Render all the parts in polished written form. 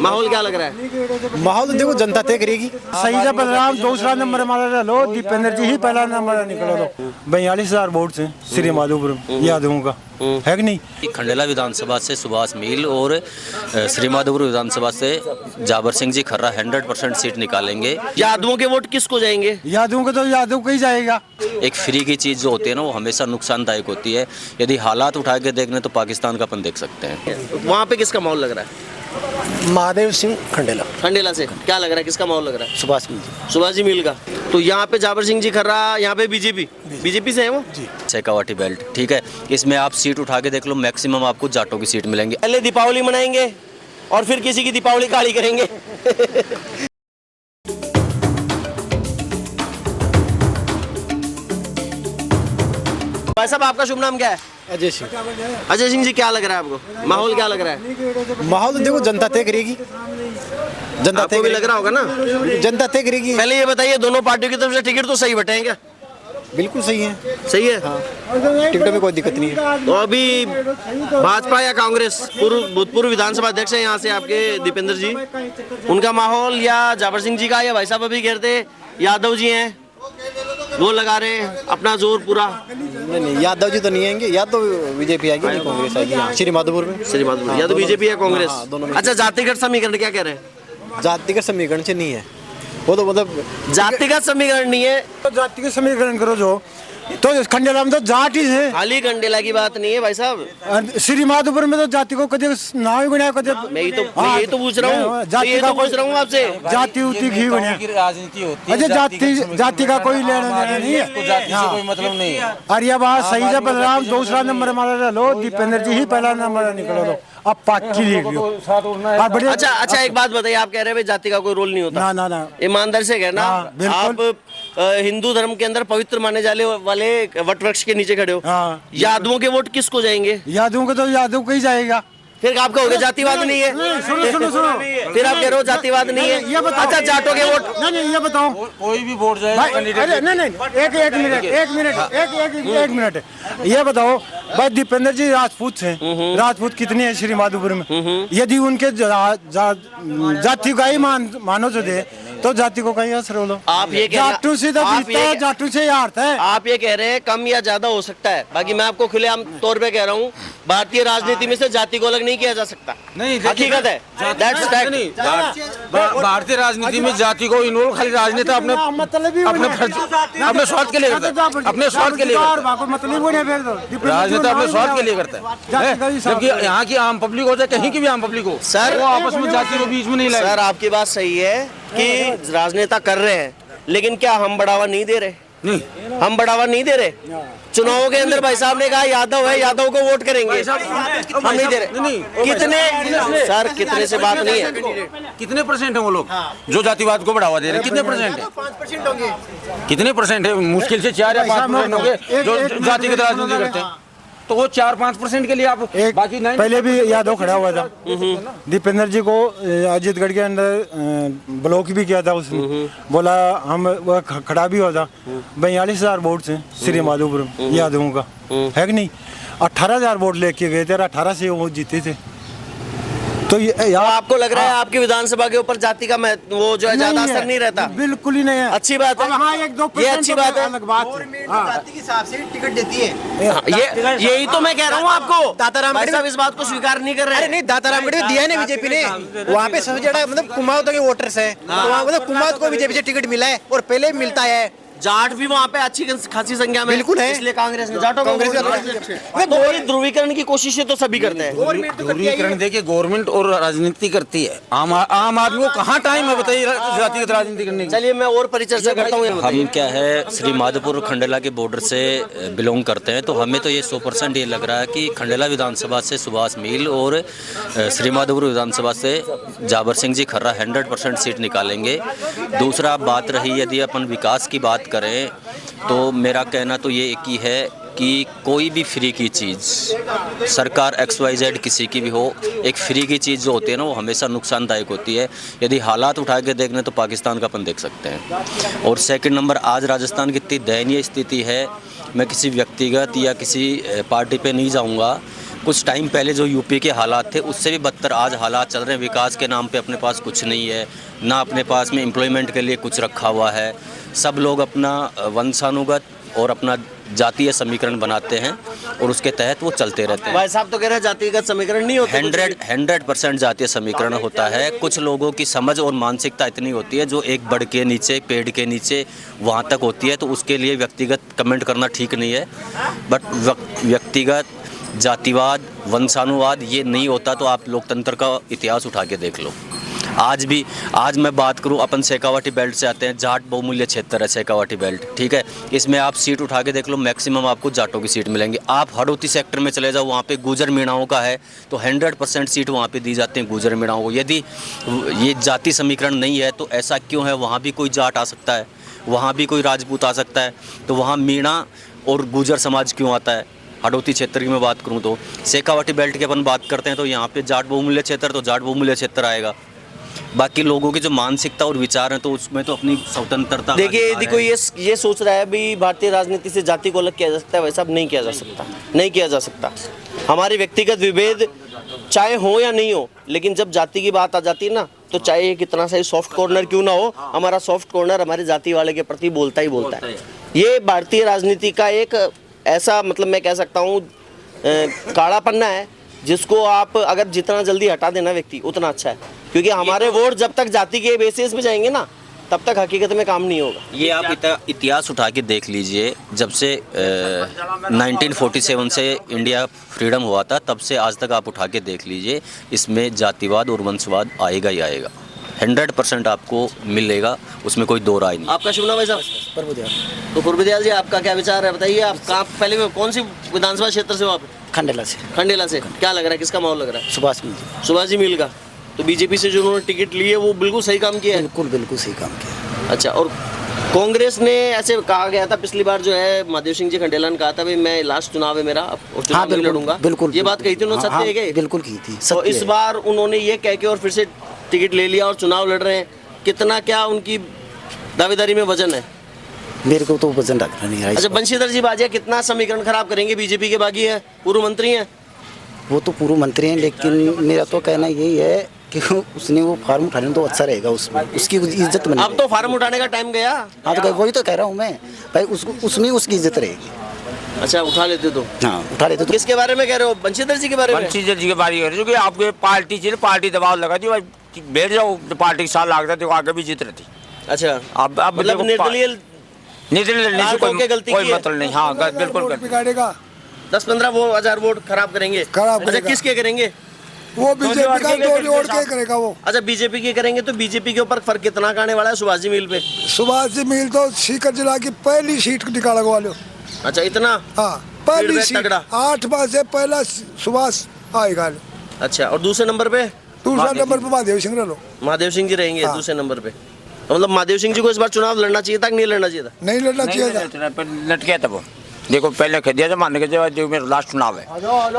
माहौल क्या लग रहा है? माहौल तो देखो जनता तय करेगी। सही से बलराम दूसरा नंबर हमारा लो, दीपेंद्र जी ही पहला नंबर निकलो लो। 42,000 वोट से श्री माधोपुर यादवों का है कि नहीं। खंडेला विधानसभा से सुभाष मील और श्री माधोपुर विधानसभा से जाबर सिंह जी खर्रा 100% सीट निकालेंगे। यादवों के वोट किसको जाएंगे? यादवों को तो यादव को ही जाएगा। एक फ्री की चीज़ जो होती है ना वो हमेशा नुकसानदायक होती है। यदि हालात उठा के देखने तो पाकिस्तान का अपन देख सकते हैं। वहाँ पे किसका माहौल लग रहा है? महादेव सिंह खंडेला। खंडेला से क्या लग रहा है, किसका माहौल लग रहा है? सुभाष मील जी। सुभाष जी मील का। तो यहाँ पे जाबर सिंह जी खर्रा, यहाँ पे बीजेपी से है वो जी। शेखावाटी बेल्ट ठीक है, इसमें आप सीट उठा के देख लो, मैक्सिमम आपको जाटों की सीट मिलेंगी। पहले दीपावली मनाएंगे और फिर किसी की दीपावली काली करेंगे। भाई साहब, आपका शुभ नाम क्या है? अजय सिंह। अजय सिंह जी, क्या लग रहा है आपको? माहौल क्या लग रहा है? माहौल तो देखो जनता तय करेगी। जनता आपको भी लग रहा होगा ना? जनता तय करेगी। पहले ये बताइए, दोनों पार्टियों की तरफ से टिकट तो सही बटे हैं क्या? बिल्कुल सही है। सही है। हाँ। टिकटों में कोई दिक्कत नहीं है। तो अभी भाजपा या कांग्रेस, भूतपूर्व विधानसभा अध्यक्ष है यहाँ से आपके दीपेंद्र जी, उनका माहौल या जाबर सिंह जी का, या भाई साहब अभी घेरते यादव जी हैं वो लगा रहे हैं अपना जोर पूरा? नहीं, यादव जी तो नहीं आएंगे, या तो बीजेपी आएगी नहीं कांग्रेस आएगी। यहाँ श्री माधोपुर में या तो बीजेपी या कांग्रेस। दोनों में। अच्छा, जातिगत समीकरण क्या कह रहे हैं? जातिगत समीकरण से नहीं है वो, तो मतलब जातिगत समीकरण नहीं है तो जातिगत समीकरण करो जो, तो खंडेला में तो जाट ही है। खाली खंडेला की बात नहीं है भाई साहब। श्री माधोपुर में तो जाति को कभी नाम ही बनाया कभी। मैं यही तो पूछ रहा हूँ, जाति का पूछ रहा हूँ आपसे। जाति उति घी बने राजनीति होती है। जाति का कोई लेना देना नहीं है। जाति से कोई मतलब नहीं है। और ये बात सही से बलराम दूसरा नंबर हमारा लो, दीपेंद्र जी ही पहला नंबर निकलो लो। अब पाकी लीग लो। अच्छा, एक बात बताइए, आप कह रहे हैं जाति का कोई रोल नहीं होता? ना, ईमानदार से कहना। आप हिंदू धर्म के अंदर पवित्र माने जाने वाले वट वृक्ष के नीचे खड़े हो। यादवों के वोट किसको जाएंगे? यादवों को तो यादव को ही जाएगा। फिर आप कहोगे जातिवाद नहीं है। सुनो फिर आप कह रहे हो जातिवाद नहीं है। ये बताओ। अच्छा, जाटों के वोट? नहीं, ये बताओ। कोई भी वोट जाए एक मिनट ये बताओ भाई, दीपेंद्र जी राजपूत हैं। राजपूत कितने हैं श्री माधोपुर में? यदि उनके जाति का ही मानो जो दे तो जाति को कहीं असर हो। आप ये जाटू से तो जीतता है, जाटू से हारता है। आप ये कह रहे हैं कम या ज्यादा हो सकता है। बाकी मैं आपको खुलेआम तौर पे कह रहा हूँ, भारतीय राजनीति में से जाति को अलग नहीं किया जा सकता। नहीं, हकीकत है। भारतीय राजनीति में जाति को इन्वॉल्व खाली राजनेता अपने स्वार्थ के लिए करता है। अपने स्वार्थ के लिए राजनेता अपने स्वार्थ के लिए करता है। जबकि यहाँ की आम पब्लिक हो चाहे कहीं की भी आम पब्लिक हो सर, वो आपस में जाति को बीच में नहीं लाए। सर, आपकी बात सही है कि राजनेता कर रहे हैं, लेकिन क्या हम बढ़ावा नहीं दे रहे? नहीं, हम बढ़ावा नहीं दे रहे। चुनावों के अंदर भाई साहब ने कहा यादव है, यादव को वोट करेंगे। हम नहीं दे रहे। कितने सर, कितने से बात नहीं है। कितने परसेंट है वो लोग जो जातिवाद को बढ़ावा दे रहे हैं? कितने परसेंट है? 5% होंगे। कितने परसेंट है? मुश्किल से 4 या 5% होंगे जो जातिगत राजनीति करते हैं। तो वो 4-5% के लिए आप बाकी नहीं। पहले भी यादव खड़ा हुआ था, दीपेंद्र जी को अजीतगढ़ के अंदर ब्लॉक भी किया था उसने। बोला हम खड़ा भी हुआ था। 42,000 वोट से श्री माधोपुर यादवों का है कि नहीं। 18,000 वोट लेके गए थे और 18 से वो जीते थे। तो आपको लग रहा है आपकी विधानसभा के ऊपर जाति का वो जो है ज्यादा असर नहीं रहता? बिल्कुल ही नहीं है। अच्छी बात है। हाँ, 1-2% ये अच्छी बात है। अलग बात है। जाति के हिसाब से टिकट देती है। यही तो मैं कह रहा हूँ आपको। भाई साहब इस बात को स्वीकार नहीं कर रहे। अरे नहीं, दातारामगढ़ दिया है ना बीजेपी ने। वहाँ पे सबसे ज्यादा मतलब कुमाऊं के वोटर्स है, तो वहाँ मतलब कुमाऊं को बीजेपी से टिकट मिला है और पहले मिलता है। जाट भी वहाँ पे अच्छी खासी संख्या में बिल्कुल है, इसलिए कांग्रेस ने जाटों को ध्रुवीकरण की कोशिशें तो सभी करते हैं। ध्रुवीकरण देखिए, गवर्नमेंट और राजनीति करती है। आम आदमी को कहाँ टाइम है बताइए जातिगत राजनीति करने की? चलिए मैं और परिचर्चा करता हूँ। हम क्या है श्री माधोपुर खंडेला के बॉर्डर से बिलोंग करते हैं, तो हमें तो ये 100% ये लग रहा है कि खंडेला विधानसभा से सुभाष मील और श्री माधोपुर विधानसभा से जाबर सिंह जी खर्रा 100% सीट निकालेंगे। दूसरा बात रही यदि अपन विकास की बात करें तो मेरा कहना तो ये एक ही है कि कोई भी फ्री की चीज़, सरकार XYZ किसी की भी हो, एक फ्री की चीज़ जो होती है ना वो हमेशा नुकसानदायक होती है। यदि हालात उठा के देखने तो पाकिस्तान का अपन देख सकते हैं। और सेकंड नंबर, आज राजस्थान की इतनी दयनीय स्थिति है, मैं किसी व्यक्तिगत या किसी पार्टी पे नहीं जाऊंगा, कुछ टाइम पहले जो यूपी के हालात थे उससे भी बदतर आज हालात चल रहे हैं। विकास के नाम पे अपने पास कुछ नहीं है, ना अपने पास में एम्प्लॉयमेंट के लिए कुछ रखा हुआ है। सब लोग अपना वंशानुगत और अपना जातीय समीकरण बनाते हैं और उसके तहत वो चलते रहते हैं। भाई साहब तो कह रहे हैं जातिगत समीकरण नहीं होता। 100% जातीय समीकरण होता है। कुछ लोगों की समझ और मानसिकता इतनी होती है जो एक बड़ के नीचे, पेड़ के नीचे वहाँ तक होती है, तो उसके लिए व्यक्तिगत कमेंट करना ठीक नहीं है। बट व्यक्तिगत जातिवाद, वंशानुवाद ये नहीं होता तो आप लोकतंत्र का इतिहास उठा के देख लो। आज मैं बात करूं, अपन शेखावाटी बेल्ट से आते हैं, जाट बहुमूल्य क्षेत्र है शेखावाटी बेल्ट, ठीक है। इसमें आप सीट उठा के देख लो, मैक्सिमम आपको जाटों की सीट मिलेंगी। आप हड़ौती सेक्टर में चले जाओ, वहाँ पे गुजर मीणाओं का है तो 100% सीट वहाँ पे दी जाती हैं गुजर मीणाओं को। यदि ये जाति समीकरण नहीं है तो ऐसा क्यों है, वहाँ भी कोई जाट आ सकता है, वहाँ भी कोई राजपूत आ सकता है, तो वहाँ मीणा और गुजर समाज क्यों आता है। हड़ौती क्षेत्र की मैं बात करूँ तो शेखावाटी बेल्ट की अपन बात करते हैं तो यहाँ पे जाट बहुमूल्य क्षेत्र, तो जाट बहुमूल्य क्षेत्र आएगा। बाकी लोगों की जो मानसिकता और विचार हैं तो उसमें तो अपनी स्वतंत्रता। देखिए यदि कोई ये सोच रहा है भी भारतीय राजनीति से जाति को अलग किया जा सकता है, वैसा नहीं किया जा सकता, नहीं किया जा सकता। हमारे व्यक्तिगत विभेद चाहे हो या नहीं हो, लेकिन जब जाति की बात आ जाती है ना, तो चाहे ये कितना सा सॉफ्ट कॉर्नर क्यों ना हो, हमारा सॉफ्ट कॉर्नर हमारे जाति वाले के प्रति बोलता ही बोलता है। ये भारतीय राजनीति का एक ऐसा, मतलब मैं कह सकता हूँ काला पन्ना है, जिसको आप अगर जितना जल्दी हटा देना व्यक्ति उतना अच्छा है। क्योंकि हमारे वोट जब तक जाति के बेसिस पे जाएंगे ना, तब तक हकीकत में काम नहीं होगा। ये आप इतिहास उठा के देख लीजिए, जब से 1947 से इंडिया फ्रीडम हुआ था तब से आज तक आप उठा के देख लीजिए, इसमें जातिवाद और वंशवाद आएगा ही आएगा। 100% आपको मिलेगा, उसमें कोई दो राय नहीं। आपका शुभ नाम है साहब? प्रभुदयाल। तो प्रभुदयाल जी, आपका क्या विचार है, बताइए। आप कहाँ पहले कौन सी विधानसभा क्षेत्र से हो आप? खंडेला से। खंडेला से। क्या लग रहा है, किसका माहौल लग रहा है? सुभाष मिल। सुभाष जी मील का। तो बीजेपी से जो उन्होंने टिकट ली है वो बिल्कुल सही काम किया है? बिल्कुल सही काम किया। अच्छा, और कांग्रेस ने ऐसे कहा गया था पिछली बार, जो है महादेव सिंह जी खंडेला ने कहा था भाई मैं लास्ट चुनाव है मेरा और चुनाव में लड़ूंगा। बिल्कुल ये बात कही थी उन्होंने, सत्य है क्या? बिल्कुल की थी। तो इस बार उन्होंने ये कह के और फिर से टिकट ले लिया और चुनाव लड़ रहे हैं। कितना क्या उनकी दावेदारी में वजन है? मेरे को तो वजन रखना नहीं है। अच्छा, बंशीधर जी बाजिया कितना समीकरण खराब करेंगे बीजेपी के? बागी है, पूर्व मंत्री हैं। वो तो पूर्व मंत्री हैं, लेकिन मेरा तो कहना यही है कि उसने वो फार्म उठा लेना तो अच्छा रहेगा, उसमें उसकी इज्जत बनेगी। अब तो फार्म उठाने का टाइम गया। हाँ, तो वही तो कह रहा हूँ मैं भाई, उसको उसमें उसकी इज्जत रहेगी। अच्छा, उठा लेते तो? हाँ, उठा लेते तो। किसके बारे में कह रहे हो? बंशीधर जी के बारे में? बंशीधर जी के बारे में, क्योंकि आपके पार्टी दबाव लगा दी, बैठ जाओ, पार्टी के साथ लागता तो आगे भी जीत रहती। अच्छा, अब मतलब निर्दलीय निर्दलीय कोई मतलब नहीं। हाँ, बिल्कुल 10-15 हज़ार वोट खराब करेंगे। अच्छा, किसके करेंगे? वो बीजेपी का जोड़ के करेगा वो। अच्छा, बीजेपी के करेंगे तो बीजेपी के ऊपर फर्क कितना आने वाला है सुभाष जी मील पे? सुभाष जी मील तो सीकर जिला की पहली सीट निकाला वाले। अच्छा, इतना? हाँ, पहली सीट 8 बार से पहला सुभाष आएगा। अच्छा, और दूसरे नंबर पे? दूसरा नंबर पे महादेव सिंह रहो। महादेव सिंह जी रहेंगे दूसरे नंबर पे। मतलब महादेव सिंह जी को इस बार चुनाव लड़ना चाहिए था कि नहीं लड़ना चाहिए था? नहीं लड़ना चाहिए था। लट गया था वो। देखो पहले कह दिया था, मानने के जो मेरा लास्ट चुनाव है,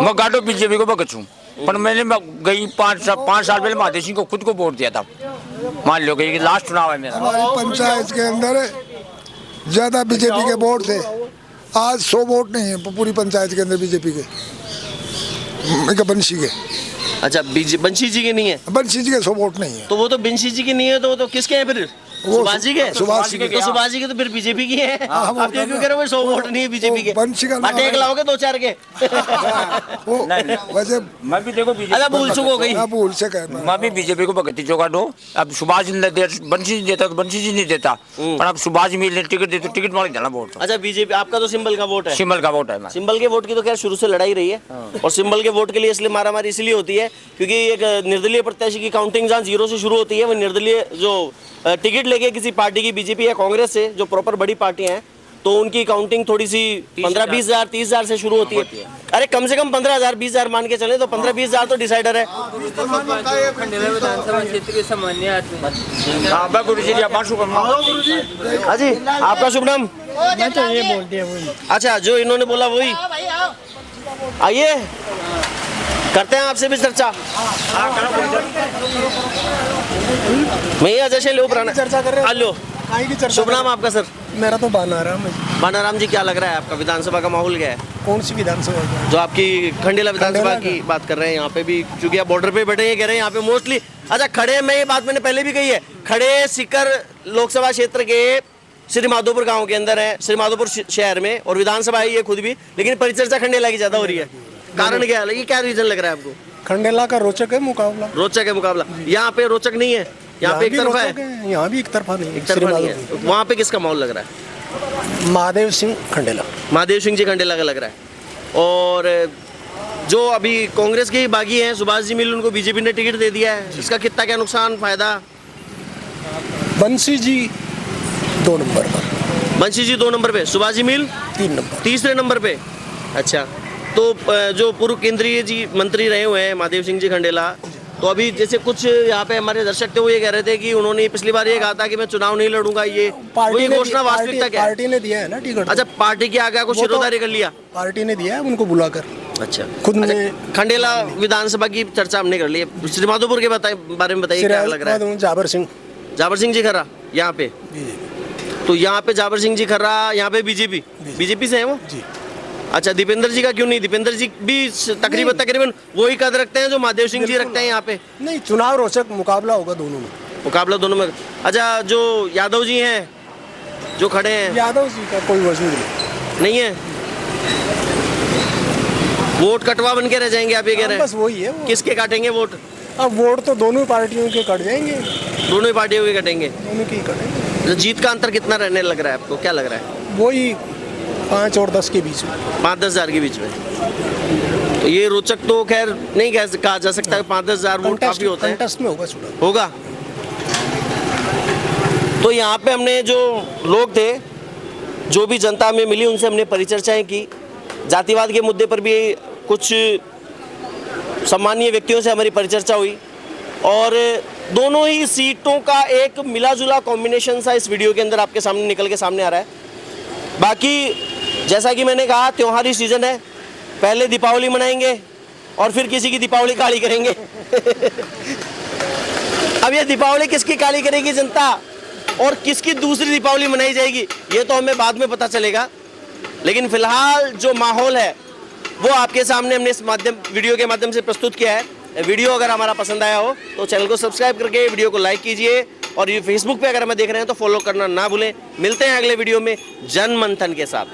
मैं गाटो बीजेपी को बगचूं, पर मैंने गई 5 साल पहले महादेव सिंह को खुद को वोट दिया था। मान लो कि लास्ट चुनाव है मेरा। हमारी पंचायत के अंदर ज्यादा बीजेपी के वोट थे, आज 100 वोट नहीं है पूरी पंचायत के अंदर बीजेपी के, बंशी के। अच्छा, बंशी जी के नहीं है? बंशी जी के 100 वोट नहीं है। तो वो तो बंशी जी की नहीं है, तो वो तो किसके हैं फिर? सुभाष जी के। सुभाष जी के। तो सुभाष जी के तो फिर बीजेपी की है। आप क्यों कह रहे हो 100 वोट नहीं है बीजेपी के? बंशी का टेक लाओगे 2-4 के? वैसे मैं भी देखो अच्छा, भूल चुक हो गई। भूल से कहना, मैं भी बीजेपी को बगती चौका दो। अब सुभाष जी बंशी जी देता तो बंशी जी नहीं देता, पर अब सुभाष जी मिलने टिकट दे तो टिकट मांग देना वोट। अच्छा, बीजेपी आपका तो सिंबल का वोट है? सिंबल का वोट है। सिंबल के वोट की तो खैर शुरू से लड़ाई रही है। और सिंबल के वोट के लिए इसलिए मारामारी इसलिए होती है क्योंकि एक निर्दलीय प्रत्याशी की काउंटिंग जहाँ 0 से शुरू होती है, वो निर्दलीय जो टिकट लेके किसी पार्टी की, बीजेपी या कांग्रेस से, जो प्रॉपर बड़ी पार्टियां हैं, तो उनकी काउंटिंग थोड़ी सी 15-20 हज़ार 30 हज़ार से शुरू होती है। अरे कम से कम 15 हज़ार 20 हज़ार मान के चले तो 15-20 हज़ार तो डिसाइडर है। हाँ जी, आपका शुभ नाम? मैं तो ये बोलते हैं वही। अच्छा, जो इन्होंने बोला वही। आइए करते हैं आपसे भी चर्चा। मैं अजय से लो पुराना चर्चा कर रहे हैं। हेलो, शुभ नाम आपका सर? मेरा तो बानाराम है। बानाराम जी, क्या लग रहा है आपका विधानसभा का माहौल क्या है? कौन सी विधानसभा का? जो आपकी खंडेला विधानसभा खंडेला की बात कर रहे हैं, यहाँ पे भी चूंकि आप बॉर्डर पे बैठे हैं, कह रहे हैं यहाँ पे मोस्टली अच्छा खड़े में, ये बात मैंने पहले भी कही है, खड़े सीकर लोकसभा क्षेत्र के श्री माधोपुर गांव के अंदर है, श्री माधोपुर शहर में, और विधानसभा है ये खुद भी, लेकिन परिचर्चा खंडेला की ज्यादा हो रही है। कारण क्या है, ये क्या रीजन लग रहा है आपको? खंडेला का रोचक है मुकाबला। रोचक है मुकाबला, यहाँ पे रोचक नहीं है, यहाँ पे एक भी तरफा रोचक है, यहाँ भी एक तरफा नहीं है। एक तरफा नहीं है। वहाँ पे किसका माहौल लग रहा है? महादेव सिंह खंडेला। महादेव सिंह जी खंडेला का लग रहा है। और जो अभी कांग्रेस के बागी हैं सुभाष जी मिल, उनको बीजेपी ने टिकट दे दिया है, इसका कितना क्या नुकसान फायदा? बंसी जी 2 नंबर पर, बंशी जी 2 नंबर पे, सुभाष जी मिल 3 नंबर। तीसरे नंबर पे। अच्छा, तो जो पूर्व केंद्रीय जी मंत्री रहे हुए हैं महादेव सिंह जी खंडेला, तो अभी जैसे कुछ यहाँ पे हमारे दर्शक थे वो ये कह रहे थे कि उन्होंने पिछली बार ये कहा था कि मैं चुनाव नहीं लड़ूंगा, ये पार्टी ने घोषणा वास्तविकता क्या है? पार्टी ने दिया है ना टिकट। अच्छा, पार्टी के आगे कुछ वो तो- शिरोधारी कर लिया। पार्टी ने दिया है उनको बुलाकर। अच्छा, खुद अच्छा, ने खंडेला विधानसभा की चर्चा हमने कर ली है। श्री माधोपुर के बारे में बताइए, क्या लग रहा है? जाबर सिंह। जाबर सिंह जी खर्रा यहाँ पे, तो यहाँ पे जाबर सिंह जी खर्रा, यहाँ पे बीजेपी से है वो जी। अच्छा, दीपेंद्र जी का क्यों नहीं? दीपेंद्र जी भी तकरीबन वही कद रखते हैं जो महादेव सिंह जी रखते हैं यहाँ पे। नहीं, चुनाव रोचक मुकाबला होगा दोनों में। मुकाबला दोनों में। अच्छा, जो यादव जी हैं जो खड़े हैं, यादव जी का कोई वजूद नहीं नहीं है, वोट कटवा बन के रह जाएंगे आप ये कह रहे हैं? बस वही है वो। किसके काटेंगे वोट? अब वोट तो दोनों पार्टियों के कट जाएंगे, दोनों ही पार्टियों के कटेंगे। दोनों के ही कटेंगे। तो जीत का अंतर कितना रहने लग रहा है आपको, क्या लग रहा है? वही 5 और 10 के बीच में, 5-10 हज़ार के बीच में। तो ये रोचक तो खैर नहीं कहा जा सकता है, 5-10 हज़ार वोट काफी होता है। कंटेस्ट में होगा चुनाव। होगा। तो यहाँ पे हमने जो लोग थे, जो भी जनता हमें मिली, उनसे हमने परिचर्चाएं की। जातिवाद के मुद्दे पर भी कुछ सम्मानीय व्यक्तियों से हमारी परिचर्चा हुई, और दोनों ही सीटों का एक मिला जुला कॉम्बिनेशन सा इस वीडियो के अंदर आपके सामने निकल के सामने आ रहा है। बाकी जैसा कि मैंने कहा, त्योहारी सीजन है, पहले दीपावली मनाएंगे और फिर किसी की दीपावली काली करेंगे। अब ये दीपावली किसकी काली करेगी जनता और किसकी दूसरी दीपावली मनाई जाएगी, ये तो हमें बाद में पता चलेगा। लेकिन फिलहाल जो माहौल है वो आपके सामने हमने इस वीडियो के माध्यम से प्रस्तुत किया है। वीडियो अगर हमारा पसंद आया हो तो चैनल को सब्सक्राइब करके वीडियो को लाइक कीजिए, और ये फेसबुक पे अगर हमें देख रहे हैं तो फॉलो करना ना भूलें। मिलते हैं अगले वीडियो में जनमंथन के साथ।